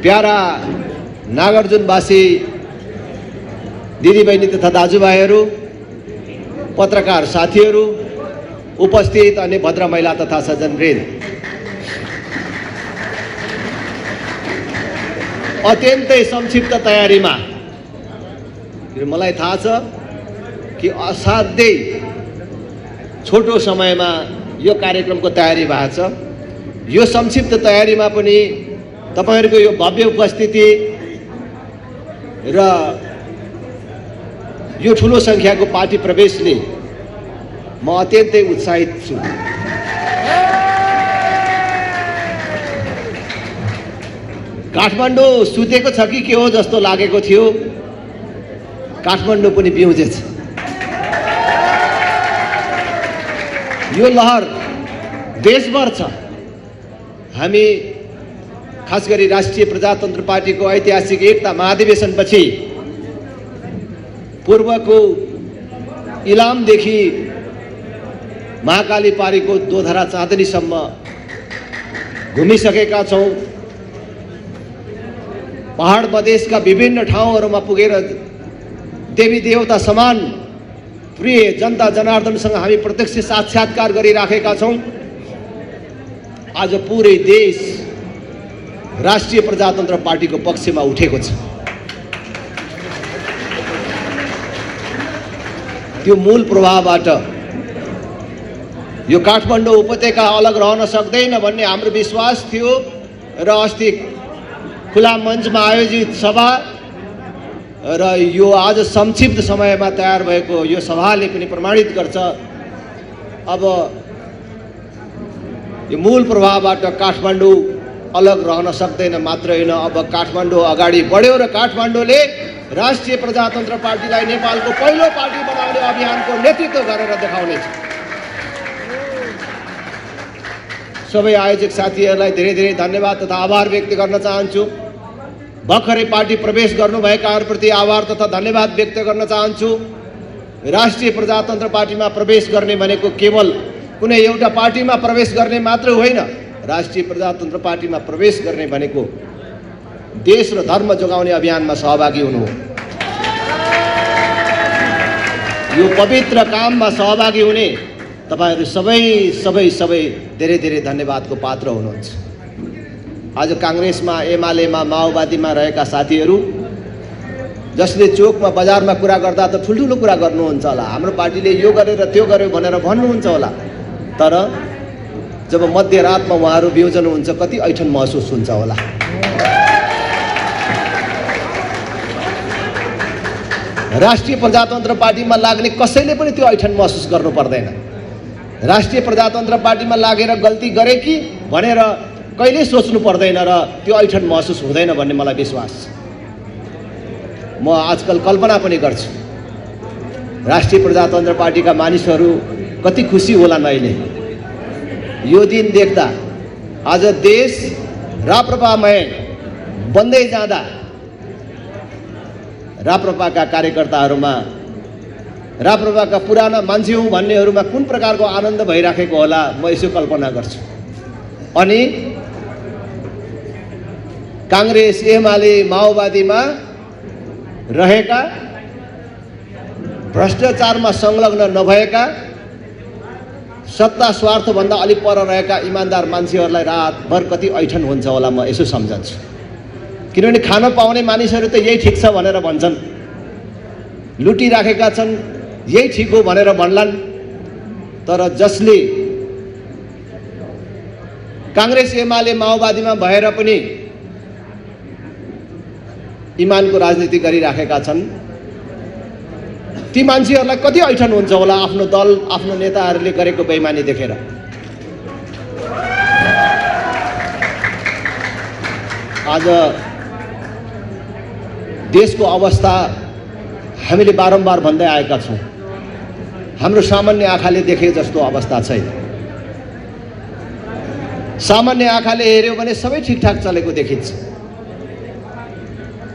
Para नागार्जुनवासी दिदीबहिनी तथा दाजुभाइहरू, पत्रकार साथीहरू, उपस्थित अनि भद्र महिला तथा सज्जनवृन्द, अत्यन्तै संक्षिप्त तयारीमा मलाई थाहा छ कि असाध्यै छोटो समयमा यो कार्यक्रमको तयारी भएको छ। यो संक्षिप्त तयारीमा पनि तपाईहरुको यो भव्य उपस्थिति र यो ठूलो संख्याको पार्टी प्रवेशले म अत्यन्तै उत्साहित छु। काठमाडौँ सुतेको छ कि के हो जस्तो लागेको थियो, काठमाडौँ पनि बिउजेछ। यो लहर देशभर छ। हामी खास गरी राष्ट्रिय प्रजातन्त्र पार्टीको ऐतिहासिक एकता महाधिवेशनपछि पूर्वको इलामदेखि महाकाली पारीको दोधरा चाँदनीसम्म घुमिसकेका छौं। पहाड प्रदेशका विभिन्न ठाउँहरूमा पुगेर देवी देवता समान प्रिय जनता जनार्दनसँग हामी प्रत्यक्ष साक्षात्कार गरिराखेका छौं। आज पूरै देश राष्ट्रिय प्रजातन्त्र पार्टीको पक्षमा उठेको छ। त्यो मूल प्रभावबाट यो काठमाडौँ उपत्यका अलग रहन सक्दैन भन्ने हाम्रो विश्वास थियो र अस्ति खुला मञ्चमा आयोजित सभा र यो आज संक्षिप्त समयमा तयार भएको यो सभाले पनि प्रमाणित गर्छ। अब यो मूल प्रभावबाट काठमाडौँ अलग रहन सक्दैन मात्र हैन, अब काठमाडौँ अगाडि बढ्यो र काठमाडौँले राष्ट्रिय प्रजातन्त्र पार्टीलाई नेपालको पहिलो पार्टी बनाउने अभियानको नेतृत्व गरेर देखाउनेछ। सबै आयोजक साथीहरूलाई धेरै धेरै धन्यवाद तथा आभार व्यक्त गर्न चाहन्छु। भर्खरै पार्टी प्रवेश गर्नुभएकाहरूप्रति आभार तथा धन्यवाद व्यक्त गर्न चाहन्छु। राष्ट्रिय प्रजातन्त्र पार्टीमा प्रवेश गर्ने भनेको केवल कुनै एउटा पार्टीमा प्रवेश गर्ने मात्र होइन। राष्ट्रिय प्रजातन्त्र पार्टीमा प्रवेश गर्ने भनेको देश र धर्म जोगाउने अभियानमा सहभागी हुनु हो। यो पवित्र काममा सहभागी हुने तपाईहरु सबै धेरै धेरै धन्यवादको पात्र हुनुहुन्छ। आज कांग्रेसमा, एमालेमा, माओवादीमा रहेका साथीहरू जसले चोकमा बजारमा कुरा गर्दा त ठुल्ठुलो कुरा गर्नुहुन्छ होला, हाम्रो पार्टीले यो गरेर त्यो गर्यो भनेर भन्नुहुन्छ होला, तर जब मध्यरातमा उहाँहरू बिउजनुहुन्छ कति ऐठन महसुस हुन्छ होला। राष्ट्रिय प्रजातन्त्र पार्टीमा लाग्ने कसैले पनि त्यो ऐठन महसुस गर्नु पर्दैन। राष्ट्रिय प्रजातन्त्र पार्टीमा लागेर गल्ती गरे कि भनेर कहिले सोच्नु पर्दैन र त्यो ऐठन महसुस हुँदैन भन्ने मलाई विश्वास छ। म आजकल कल्पना पनि गर्छु राष्ट्रिय प्रजातन्त्र पार्टीका मानिसहरू कति खुसी होलान् अहिले यो दिन देख्दा। आज देश राप्रपामय बन्दै जाँदा राप्रपाका कार्यकर्ताहरूमा, राप्रपाका पुराना मान्छे हुँ भन्नेहरूमा कुन प्रकारको आनन्द भइराखेको होला म यसो कल्पना गर्छु। अनि कांग्रेस, एमाले, माओवादीमा रहेका, भ्रष्टाचारमा संलग्न नभएका, सत्ता स्वार्थ भन्दा अलि पर रहेका इमानदार मान्छेहरूलाई रातभर कति ऐठन हुन्छ होला म यसो सम्झन्छु। किनभने खान पाउने मानिसहरू त यही ठिक छ भनेर भन्छन्, लुटिराखेका छन् यही ठिक हो भनेर भन्लान्। तर जसले कांग्रेस, एमाले, माओवादीमा भएर पनि इमानको राजनीति गरिराखेका छन् ती मान्छेहरूलाई कति ऐठन हुन्छ होला आफ्नो दल, आफ्नो नेताहरूले गरेको बेइमानी देखेर। आज देशको अवस्था हामीले बारम्बार भन्दै आएका छौं। हाम्रो सामान्य आँखाले देखे जस्तो अवस्था छैन। सामान्य आँखाले हेर्यो भने सबै ठिकठाक चलेको देखिन्छ,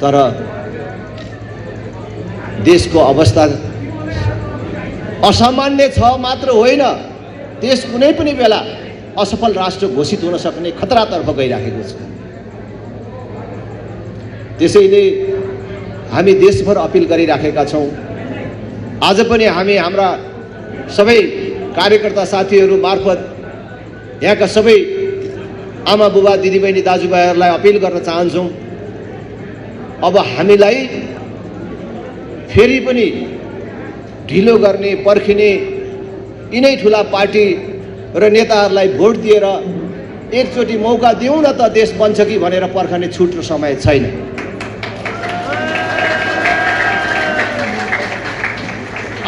तर देशको अवस्था असामान्य छ मात्र होइन, देश कुनै पनि बेला असफल राष्ट्र घोषित हुन सक्ने खतरातर्फ गइराखेको छ। त्यसैले हामी देशभर अपिल गरिराखेका छौँ। आज पनि हामी हाम्रा सबै कार्यकर्ता साथीहरू मार्फत यहाँका सबै आमा बुबा दिदीबहिनी दाजुभाइहरूलाई अपिल गर्न चाहन्छौँ, अब हामीलाई फेरि पनि ढिलो गर्ने पर्खिने यिनै ठुला पार्टी र नेताहरूलाई भोट दिएर एकचोटि मौका दिउँ न त देश बन्छ कि भनेर पर्खने छुट र समय छैन।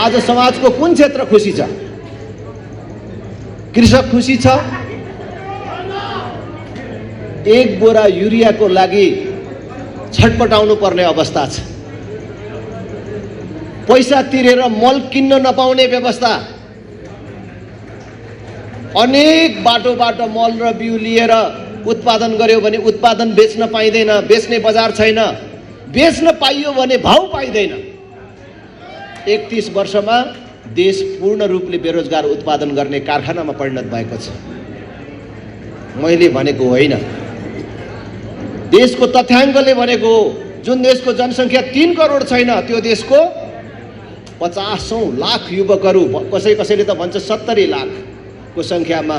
आज समाजको कुन क्षेत्र खुसी छ? कृषक खुसी छ? एक बोरा युरियाको लागि छटपटाउनु पर्ने अवस्था छ। पैसा तिरेर मल किन्न नपाउने व्यवस्था। अनेक बाटोबाट मल र बिउ लिएर उत्पादन गर्यो भने उत्पादन बेच्न पाइँदैन, बेच्ने बजार छैन, बेच्न पाइयो भने भाउ पाइँदैन। 31 वर्षमा देश पूर्ण रूपले बेरोजगार उत्पादन गर्ने कारखानामा परिणत भएको छ। मैले भनेको होइन, देशको तथ्याङ्कले भनेको हो। जुन देशको जनसङ्ख्या 3 करोड छैन, त्यो देशको 50औं लाख युवकहरू, कसैले त भन्छ 70 लाखको सङ्ख्यामा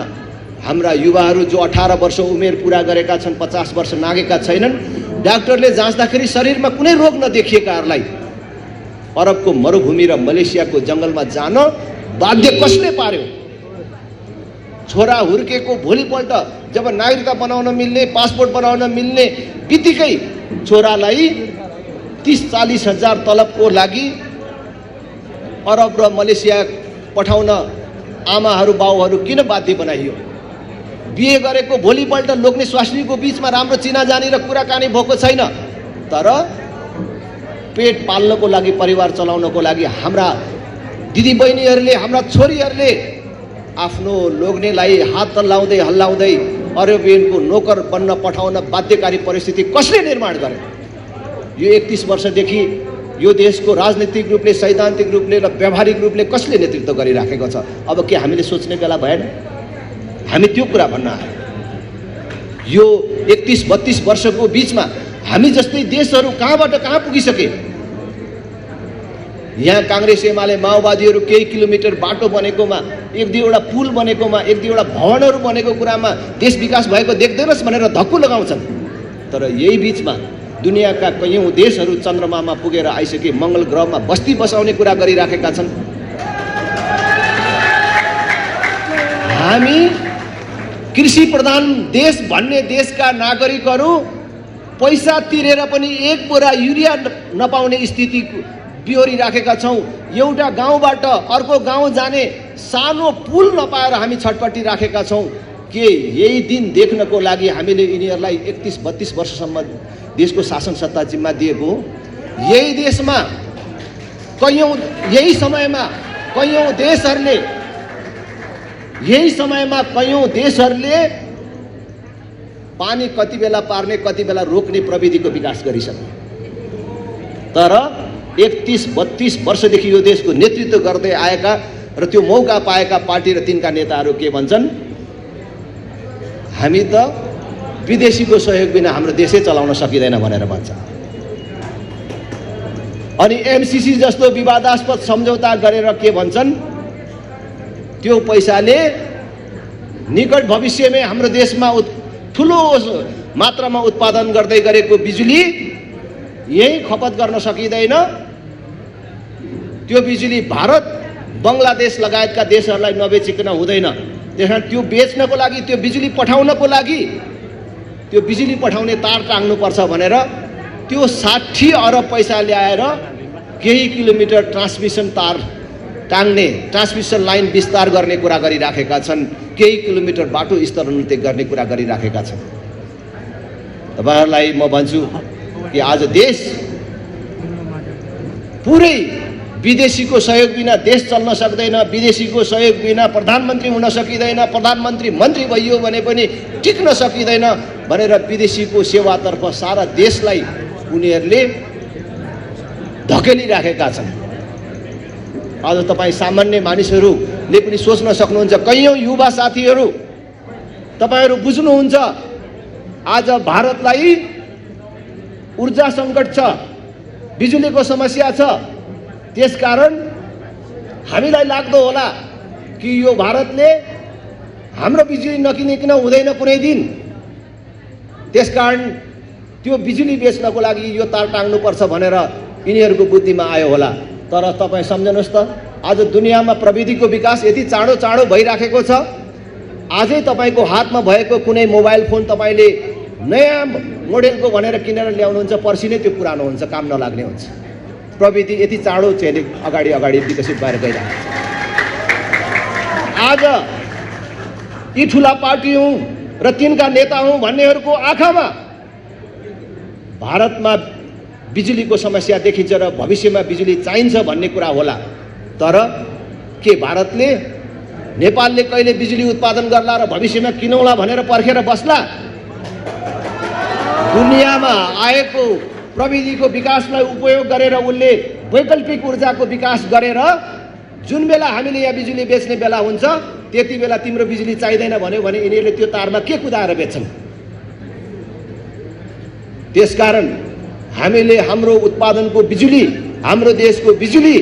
हाम्रा युवाहरू जो 18 वर्ष उमेर पुरा गरेका छन्, 50 वर्ष नागेका छैनन्, डाक्टरले जाँच्दाखेरि शरीरमा कुनै रोग नदेखिएकाहरूलाई अरबको मरुभूमि र मलेसियाको जङ्गलमा जान बाध्य कसले पार्यो? छोरा हुर्केको भोलिपल्ट जब नागरिकता बनाउन मिल्ने, पासपोर्ट बनाउन मिल्ने बित्तिकै छोरालाई 30-40 हजार तलबको लागि अरब र मलेसिया पठाउन आमाहरू बाउहरू किन बाध्य बनाइयो? बिहे गरेको भोलिपल्ट लोग्ने स्वास्नीको बीचमा राम्रो चिनाजानी र कुराकानी भएको छैन, तर पेट पाल्नको लागि, परिवार चलाउनको लागि हाम्रा दिदीबहिनीहरूले, हाम्रा छोरीहरूले आफ्नो लोग्नेलाई हात लाउँदै हल्लाउँदै अरेबियनको नोकर बन्न पठाउन बाध्यकारी परिस्थिति कसले निर्माण गर्यो? यो 31 वर्षदेखि यो देशको राजनीतिक रूपले, सैद्धान्तिक रूपले र व्यावहारिक रूपले कसले नेतृत्व गरिराखेको छ? अब के हामीले सोच्ने बेला भएन? हामी त्यो कुरा भन्न आयो। यो 31-32 वर्षको बिचमा हामी जस्तै देशहरू कहाँबाट कहाँ पुगिसके। यहाँ काङ्ग्रेस एमाले माओवादीहरू केही किलोमिटर बाटो बनेकोमा, एक दुईवटा पुल बनेकोमा, एक दुईवटा भवनहरू बनेको कुरामा देश विकास भएको देख्दैनस् भनेर धक्कु लगाउँछन्। तर यही बिचमा दुनियाँका कैयौँ देशहरू चन्द्रमामा पुगेर आइसके, मङ्गल ग्रहमा बस्ती बसाउने कुरा गरिराखेका छन्। हामी कृषि प्रधान देश भन्ने देशका नागरिकहरू पैसा तिरेर पनि एक बोरा युरिया नपाउने स्थिति बिहोरिराखेका छौँ। एउटा गाउँबाट अर्को गाउँ जाने सानो पुल नपाएर हामी छटपटी राखेका छौँ। के यही दिन देख्नको लागि हामीले यिनीहरूलाई 31-32 वर्षसम्म देशको शासन सत्ता जिम्मा दिएको हो? यही देशमा यही समयमा कैयौँ देशहरूले पानी कति बेला पार्ने, कति बेला रोक्ने प्रविधिको विकास गरिसके। तर 31-32 वर्षदेखि यो देशको नेतृत्व गर्दै आएका र त्यो मौका पाएका पार्टी र तिनका नेताहरू के भन्छन्? हामी त विदेशीको सहयोग बिना हाम्रो देशै चलाउन सकिँदैन भनेर भन्छ। अनि एमसीसी जस्तो विवादास्पद सम्झौता गरेर के भन्छन्? त्यो पैसाले निकट भविष्यमै हाम्रो देशमा ठुलो मात्रामा उत्पादन गर्दै गरेको बिजुली यही खपत गर्न सकिँदैन। त्यो बिजुली भारत, बङ्गलादेश लगायतका देशहरूलाई नबेचिकन हुँदैन। त्यसकारण त्यो बेच्नको लागि, त्यो बिजुली पठाउनको लागि त्यो बिजुली पठाउने तार टाङ्नुपर्छ भनेर त्यो 60 अरब पैसा ल्याएर केही किलोमिटर ट्रान्समिसन तार टाङ्ने, ट्रान्समिसन लाइन विस्तार गर्ने कुरा गरिराखेका छन्। केही किलोमिटर बाटो स्तरोन्नति गर्ने कुरा गरिराखेका छन्। तपाईहरूलाई म भन्छु कि आज देश पुरै विदेशीको सहयोग बिना देश चल्न सक्दैन। विदेशीको सहयोग बिना प्रधानमन्त्री हुन सकिँदैन। प्रधानमन्त्री मन्त्री भइयो भने पनि टिक्न सकिँदैन भनेर विदेशीको सेवातर्फ सारा देशलाई उनीहरूले धकेलिराखेका छन्। आज तपाईँ सामान्य मानिसहरूले पनि सोच्न सक्नुहुन्छ, कैयौँ युवा साथीहरू तपाईहरू बुझ्नुहुन्छ, आज भारतलाई ऊर्जा सङ्कट छ, बिजुलीको समस्या छ। त्यसकारण हामीलाई लाग्दो होला कि यो भारतले हाम्रो बिजुली नकिनिकन हुँदैन कुनै दिन। त्यसकारण त्यो बिजुली बेच्नको लागि यो तार टाङ्नुपर्छ भनेर यिनीहरूको बुद्धिमा आयो होला। तर तपाईँ सम्झनुहोस् त, आज दुनियाँमा प्रविधिको विकास यति चाँडो चाँडो भइराखेको छ। आजै तपाईँको हातमा भएको कुनै मोबाइल फोन तपाईँले नयाँ मोडेलको भनेर किनेर ल्याउनुहुन्छ, पर्सि नै त्यो पुरानो हुन्छ, काम नलाग्ने हुन्छ। प्रविधि यति चाँडो चाहिँ अगाडि अगाडि विकसित भएर गइरहेको छ। आज यी ठुला पार्टी हुँ र तिनका नेता हुँ भन्नेहरूको आँखामा भारतमा बिजुलीको समस्या देखिन्छ र भविष्यमा बिजुली चाहिन्छ भन्ने कुरा होला। तर के भारतले, नेपालले कहिले बिजुली उत्पादन गर्ला र भविष्यमा किनौला भनेर पर्खेर बस्ला? दुनियाँमा आएको प्रविधिको विकासलाई उपयोग गरेर उनले वैकल्पिक ऊर्जाको विकास गरेर जुन बेला हामीले यहाँ बिजुली बेच्ने बेला हुन्छ त्यति बेला तिम्रो बिजुली चाहिँदैन भन्यो भने यिनीहरूले त्यो तारमा के कुदाएर बेच्छन्? त्यसकारण हामीले हाम्रो उत्पादनको बिजुली, हाम्रो देशको बिजुली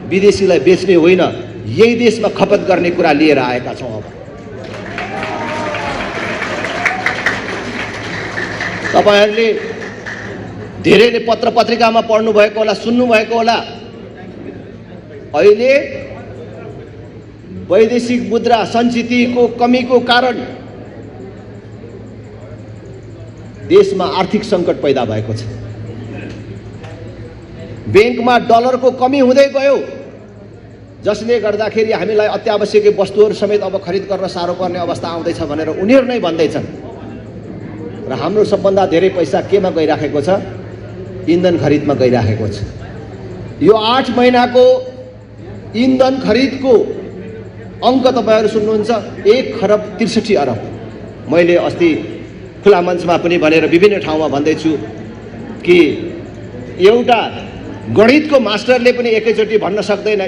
विदेशीलाई बेच्ने होइन, यही देशमा खपत गर्ने कुरा लिएर आएका छौँ। अब तपाईहरूले धेरैले पत्र पत्रिकामा पढ्नु भएको होला, सुन्नु भएको होला, अहिले वैदेशिक मुद्रा सञ्चितको कमीको कारण देशमा आर्थिक सङ्कट पैदा भएको छ। ब्याङ्कमा डलरको कमी हुँदै गयो, जसले गर्दाखेरि हामीलाई अत्यावश्यक वस्तुहरू समेत अब खरिद गर्न साह्रो पर्ने अवस्था आउँदैछ भनेर उनीहरू नै भन्दैछन्। र हाम्रो सबभन्दा धेरै पैसा केमा गइराखेको छ? इन्धन खरिदमा गइराखेको छ। यो 8 महिनाको इन्धन खरिदको अङ्क तपाईँहरू सुन्नुहुन्छ, 1,63 अरब। मैले अस्ति खुला मञ्चमा पनि भनेर विभिन्न ठाउँमा भन्दैछु कि एउटा गणितको मास्टरले पनि एकैचोटि भन्न सक्दैन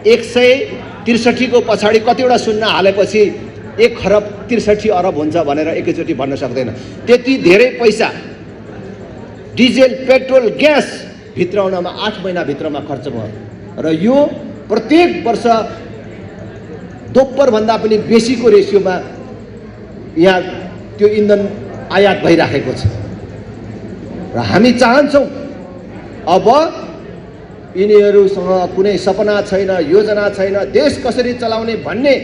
163 को पछाडि कतिवटा शून्य हालेपछि 1,63 अरब हुन्छ भनेर एकैचोटि भन्न सक्दैन। त्यति धेरै पैसा डिजेल, पेट्रोल, ग्यास भित्राउनमा 8 महिनाभित्रमा खर्च भयो र यो प्रत्येक वर्ष दोब्बरभन्दा पनि बेसीको रेसियोमा यहाँ त्यो इन्धन आयात भइराखेको छ। र हामी चाहन्छौँ अब यिनीहरूसँग कुनै सपना छैन, योजना छैन, देश कसरी चलाउने भन्ने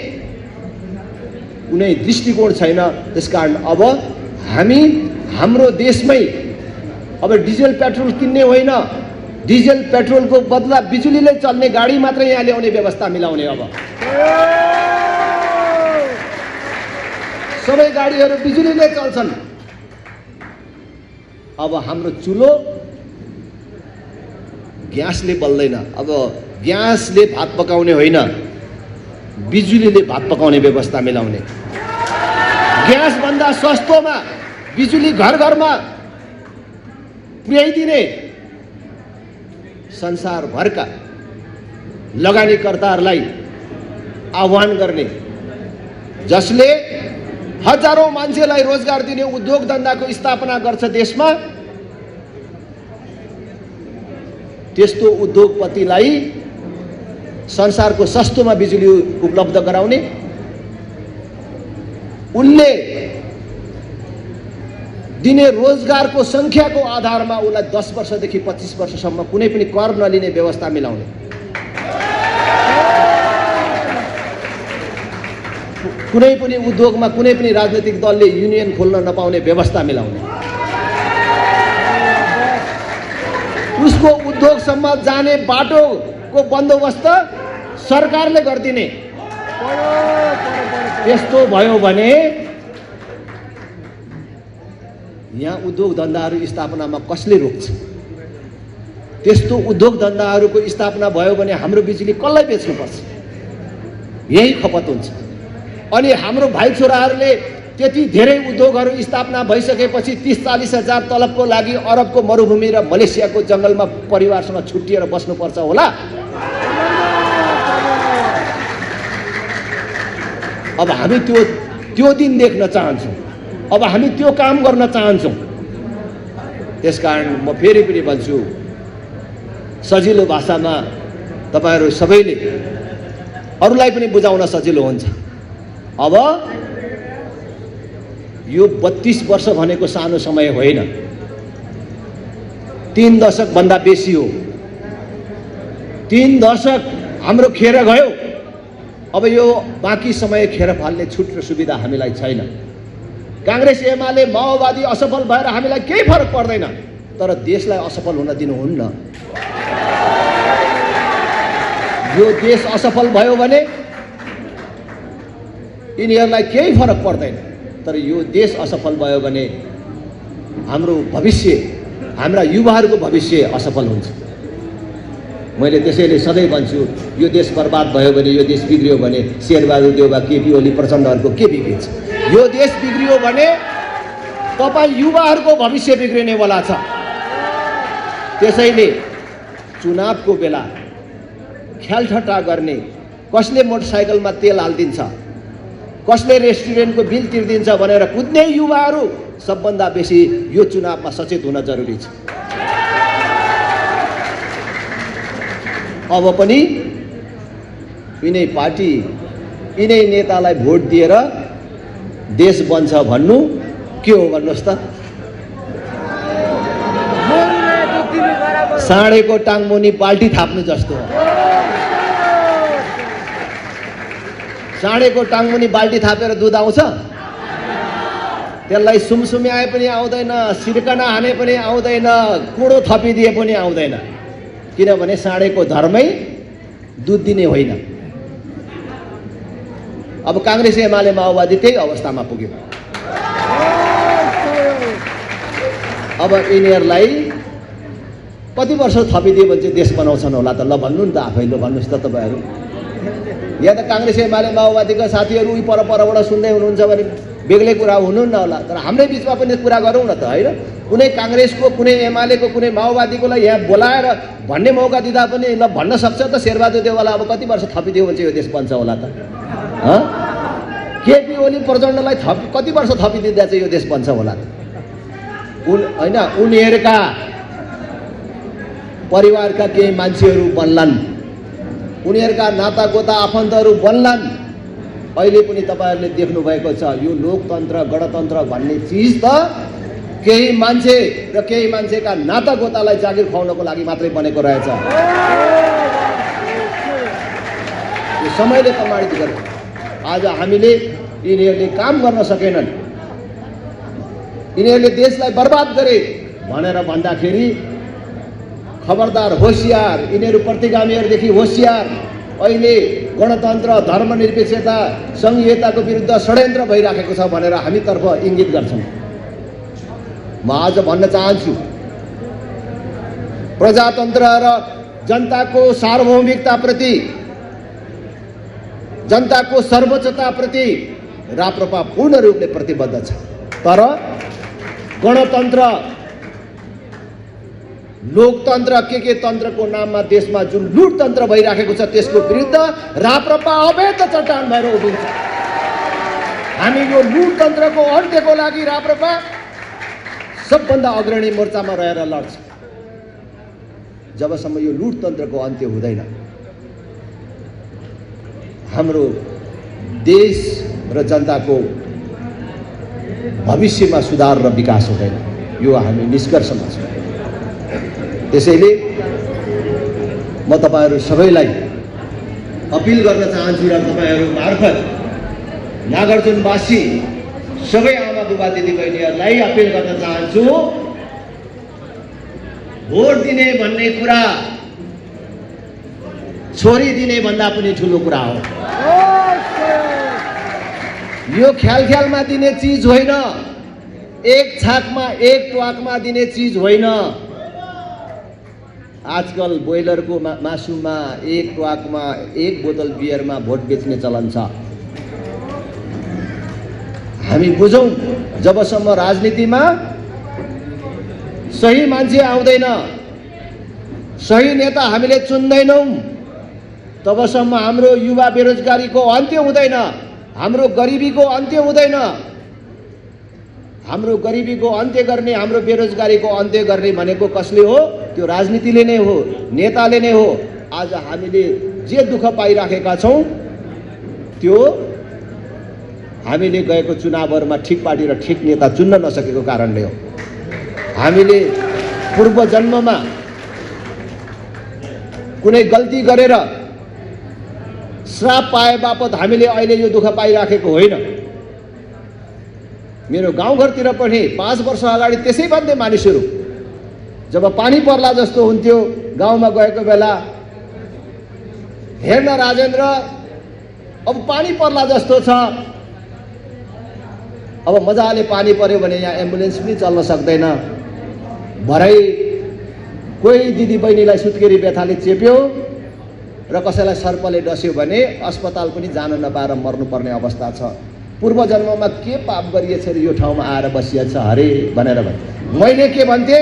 कुनै दृष्टिकोण छैन। त्यसकारण अब हामी हाम्रो देशमै अब डिजेल पेट्रोल किन्ने होइन, डिजेल पेट्रोलको बदला बिजुलीले चल्ने गाडी मात्र यहाँ ल्याउने व्यवस्था मिलाउने। अब सबै गाडीहरू बिजुलीले चल्छन्। अब हाम्रो चुलो ग्यासले बल्दैन। अब ग्यासले भात पकाउने होइन, बिजुलीले भात पकाउने व्यवस्था मिलाउने। ग्यासभन्दा सस्तोमा बिजुली घर घरमा पुर्याइदिने संसारभरका लगानीकर्ताहरूलाई आह्वान गर्ने, जसले हजारौं मान्छेलाई रोजगार दिने उद्योग धन्दाको स्थापना गर्छ देशमा। त्यस्तो उद्योगपतिलाई संसारको सस्तोमा बिजुली उपलब्ध गराउने, उनले दिने रोजगारको संख्याको आधारमा उसलाई 10 वर्षदेखि 25 वर्षसम्म कुनै पनि कर नलिने व्यवस्था मिलाउने। कुनै पनि उद्योगमा कुनै पनि राजनीतिक दलले युनियन खोल्न नपाउने व्यवस्था मिलाउने। उसको उद्योगसम्म जाने बाटोको बन्दोबस्त सरकारले गरिदिने। त्यस्तो भयो भने यहाँ उद्योग धन्दाहरू स्थापनामा कसले रोक्छ? त्यस्तो उद्योग धन्दाहरूको स्थापना भयो भने हाम्रो बिजुली कसलाई बेच्नुपर्छ? यही खपत हुन्छ। अनि हाम्रो भाइ छोराहरूले त्यति धेरै उद्योगहरू स्थापना भइसकेपछि 30-40 हजार तलबको लागि अरबको मरुभूमि र मलेसियाको जङ्गलमा परिवारसँग छुट्टिएर बस्नुपर्छ होला? अब हामी त्यो दिन देख्न चाहन्छौँ, अब हामी त्यो काम गर्न चाहन्छौँ। त्यसकारण म फेरि पनि भन्छु, सजिलो भाषामा तपाईहरू सबैले अरूलाई पनि बुझाउन सजिलो हुन्छ। अब यो 32 वर्ष भनेको सानो समय होइन, 3 दशक भन्दा बेसी हो। 3 दशक हाम्रो खेर गयो। अब यो बाँकी समय खेर फाल्ने छुट र सुविधा हामीलाई छैन। कांग्रेस एमाले माओवादी असफल भएर हामीलाई केही फरक पर्दैन, तर देशलाई असफल हुन दिनुहुन्न। यो देश असफल भयो भने यिनीहरूलाई केही फरक पर्दैन, तर यो देश असफल भयो भने हाम्रो भविष्य, हाम्रा युवाहरूको भविष्य असफल हुन्छ। मैले त्यसैले सधैँ भन्छु, यो देश बर्बाद भयो भने, यो देश बिग्रियो भने शेरबहादुर देउवा, केपी ओली प्रचण्डहरूको के बिग्रिन्छ? यो देश बिग्रियो भने तपाईँ युवाहरूको भविष्य बिग्रिनेवाला छ। त्यसैले चुनावको बेला ख्यालठट्टा गर्ने, कसले मोटरसाइकलमा तेल हालिदिन्छ, कसले रेस्टुरेन्टको बिल तिर्दिन्छ भनेर कुद्ने युवाहरू सबभन्दा बेसी यो चुनावमा सचेत हुन जरुरी छ। अब पनि यिनै पार्टी, यिनै नेतालाई भोट दिएर देश बन्छ भन्नु के हो भन्नुहोस् त? साँडेको टाङमुनि बाल्टी थाप्नु जस्तो हो। साँडेको टाङमुनि बाल्टी थापेर दुध आउँछ? त्यसलाई सुमसुम्याए पनि आउँदैन, सिर्कना हाने पनि आउँदैन, कुँडो थपिदिए पनि आउँदैन, किनभने साँडेको धर्मै दुध दिने होइन। अब कांग्रेस एमाले माओवादी त्यही अवस्थामा पुग्यो। अब यिनीहरूलाई कति वर्ष थपिदियो भने चाहिँ देश बनाउँछन् होला त? ल भन्नु नि त आफै, ल भन्नुहोस् त तपाईँहरू। या त कांग्रेस एमाले माओवादीका साथीहरू उही परबाट सुन्दै हुनुहुन्छ भने बेग्लै कुरा हुनुहुन्न होला, तर हाम्रै बिचमा पनि कुरा गरौँ न त, होइन? कुनै कांग्रेसको, कुनै एमालेको, कुनै माओवादीकोलाई यहाँ बोलाएर भन्ने मौका दिँदा पनि ल भन्न सक्छ त शेरबहादुर देउवालाई अब कति वर्ष थपिदियो भने चाहिँ यो देश बन्छ होला त? केपी ओली प्रचण्डलाई कति वर्ष थपिदिँदा चाहिँ यो देश बन्छ होला त? होइन, उनीहरूका परिवारका केही मान्छेहरू बन्लान्, उनीहरूका नातागोता आफन्तहरू बन्लान्। अहिले पनि तपाईँहरूले देख्नुभएको छ, यो लोकतन्त्र गणतन्त्र भन्ने चिज त केही मान्छे र केही मान्छेका नातागोतालाई जागिर खुवाउनको लागि मात्रै बनेको रहेछ। यो समयले प्रमाणित गर्यो। आज हामीले यिनीहरूले काम गर्न सकेनन्, यिनीहरूले देशलाई बर्बाद गरे भनेर भन्दाखेरि खबरदार, होसियार, यिनीहरू प्रतिगामीहरूदेखि होसियार। अहिले गणतन्त्र, धर्मनिरपेक्षता, संघीयताको विरुद्ध षड्यन्त्र भइराखेको छ भनेर हामीतर्फ इङ्गित गर्छौँ। म आज भन्न चाहन्छु, प्रजातन्त्र र जनताको सार्वभौमिकताप्रति, जनताको सर्वोच्चताप्रति राप्रपा पूर्ण रूपले प्रतिबद्ध छ। तर गणतन्त्र, लोकतन्त्र, के तन्त्रको नाममा देशमा जुन लुटतन्त्र भइराखेको छ त्यसको विरुद्ध राप्रपा अवैध चट्टान भएर उभिन्छ। हामी यो लुटतन्त्रको अन्त्यको लागि राप्रपा सबभन्दा अग्रणी मोर्चामा रहेर लड्छ। जबसम्म यो लुटतन्त्रको अन्त्य हुँदैन, हाम्रो देश र जनताको भविष्यमा सुधार र विकास हुँदैन। यो हामी निष्कर्षमा छौँ। त्यसैले म तपाईहरू सबैलाई अपिल गर्न चाहन्छु र तपाईहरू मार्फत नागार्जुनवासी सबै आमा बुबा दिदीबहिनीहरूलाई अपिल गर्न चाहन्छु, भोट दिने भन्ने कुरा छोरी दिने भन्दा पनि ठुलो कुरा हो। यो ख्यालमा दिने चिज होइन, एक छाकमा, एक ट्वाकमा दिने चिज होइन। आजकल ब्रोइलरको मासुमा, एक ट्वाकमा, एक बोतल बियरमा भोट बेच्ने चलन छ। हामी बुझौँ, जबसम्म राजनीतिमा सही मान्छे आउँदैन, सही नेता हामीले चुन्दैनौँ, तबसम्म हाम्रो युवा बेरोजगारीको अन्त्य हुँदैन, हाम्रो गरिबीको अन्त्य हुँदैन। हाम्रो गरिबीको अन्त्य गर्ने, हाम्रो बेरोजगारीको अन्त्य गर्ने भनेको कसले हो? त्यो राजनीतिले नै हो, नेताले नै हो। आज हामीले जे दुःख पाइराखेका छौँ त्यो हामीले गएको चुनावहरूमा ठिक पार्टी र ठिक नेता चुन्न नसकेको कारणले हो। हामीले पूर्व जन्ममा कुनै गल्ती गरेर श्राप पाए बापत हामीले अहिले यो दुःख पाइराखेको होइन। मेरो गाउँघरतिर पनि 5 वर्ष अगाडि त्यसै भन्थे मानिसहरू, जब पानी पर्ला जस्तो हुन्थ्यो गाउँमा गएको बेला, हेर्न राजेन्द्र अब पानी पर्ला जस्तो छ, अब मजाले पानी पर्यो भने यहाँ एम्बुलेन्स पनि चल्न सक्दैन, भरै कोही दिदी बहिनीलाई सुत्केरी व्यथाले चेप्यो र कसैलाई सर्पले डस्यो भने अस्पताल पनि जान नपाएर मर्नुपर्ने अवस्था छ। पूर्व जन्ममा के पाप गरिएछ यो ठाउँमा आएर बसिएछ हरे भनेर भने मैले के भन्थे?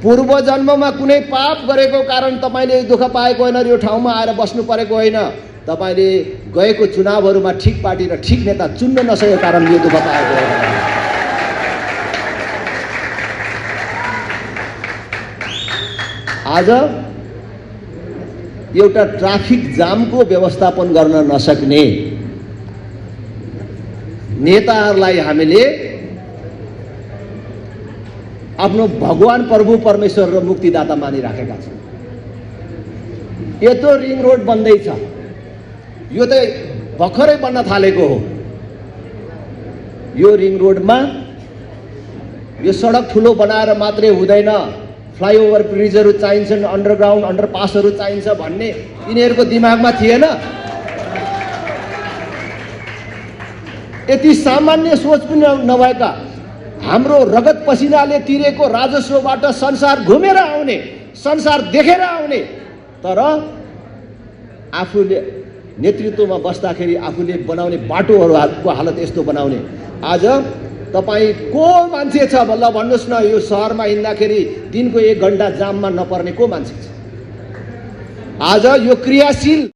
पूर्व जन्ममा कुनै पाप गरेको कारण तपाईँले दुःख पाएको होइन, यो ठाउँमा आएर बस्नु परेको होइन। तपाईँले गएको चुनावहरूमा ठिक पार्टी र ठिक नेता चुन्न नसकेको कारण यो दुःख पाएको होइन। आज एउटा ट्राफिक जामको व्यवस्थापन गर्न नसक्ने नेताहरूलाई हामीले आफ्नो भगवान प्रभु परमेश्वर र मुक्तिदाता मानिराखेका छौँ। यत्रो रिङ रोड बन्दैछ, यो त भर्खरै बन्न थालेको हो। यो रिङ रोडमा यो सडक ठुलो बनाएर मात्रै हुँदैन, फ्लाइओभर ब्रिजहरू चाहिन्छन्, अन्डरग्राउन्ड अन्डरपासहरू चाहिन्छ भन्ने यिनीहरूको दिमागमा थिएन। यति सामान्य सोच पनि नभएका, हाम्रो रगत पसिनाले तिरेको राजस्वबाट संसार घुमेर आउने, संसार देखेर आउने, तर आफूले नेतृत्वमा बस्दाखेरि आफूले बनाउने बाटोहरूको हालत यस्तो बनाउने। आज तपाईँ को मान्छे छ ल भन्नुहोस् न, यो सहरमा हिँड्दाखेरि दिनको 1 घण्टा जाममा नपर्ने को मान्छे छ? आज यो क्रियाशील